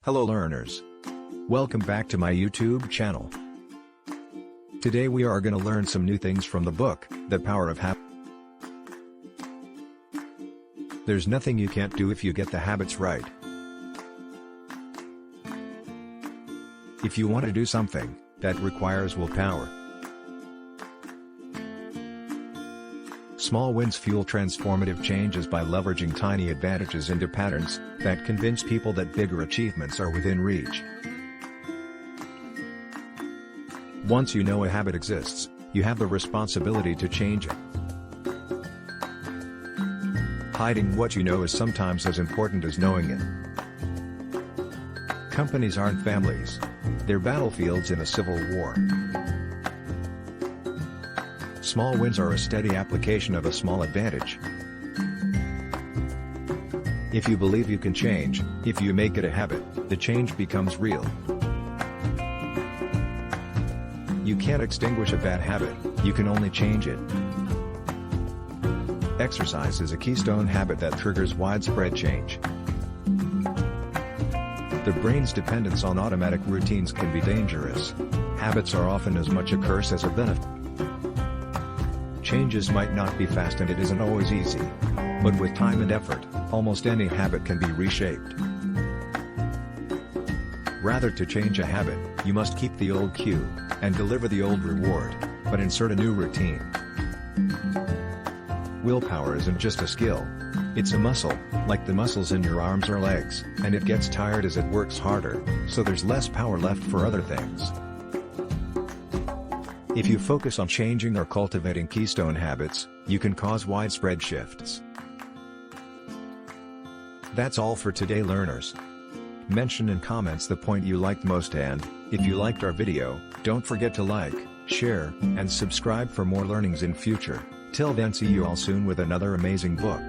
Hello learners. Welcome back to my YouTube channel. Today we are going to learn some new things from the book, The Power of Habits. There's nothing you can't do if you get the habits right. If you want to do something, that requires willpower. Small wins fuel transformative changes by leveraging tiny advantages into patterns that convince people that bigger achievements are within reach. Once you know a habit exists, you have the responsibility to change it. Hiding what you know is sometimes as important as knowing it. Companies aren't families. They're battlefields in a civil war. Small wins are a steady application of a small advantage. If you believe you can change, if you make it a habit, the change becomes real. You can't extinguish a bad habit, you can only change it. Exercise is a keystone habit that triggers widespread change. The brain's dependence on automatic routines can be dangerous. Habits are often as much a curse as a benefit. Changes might not be fast and it isn't always easy. But with time and effort, almost any habit can be reshaped. Rather to change a habit, you must keep the old cue, and deliver the old reward, but insert a new routine. Willpower isn't just a skill. It's a muscle, like the muscles in your arms or legs, and it gets tired as it works harder, so there's less power left for other things. If you focus on changing or cultivating keystone habits, you can cause widespread shifts. That's all for today learners. Mention in comments the point you liked most, and, if you liked our video, don't forget to like, share, and subscribe for more learnings in future. Till then, see you all soon with another amazing book.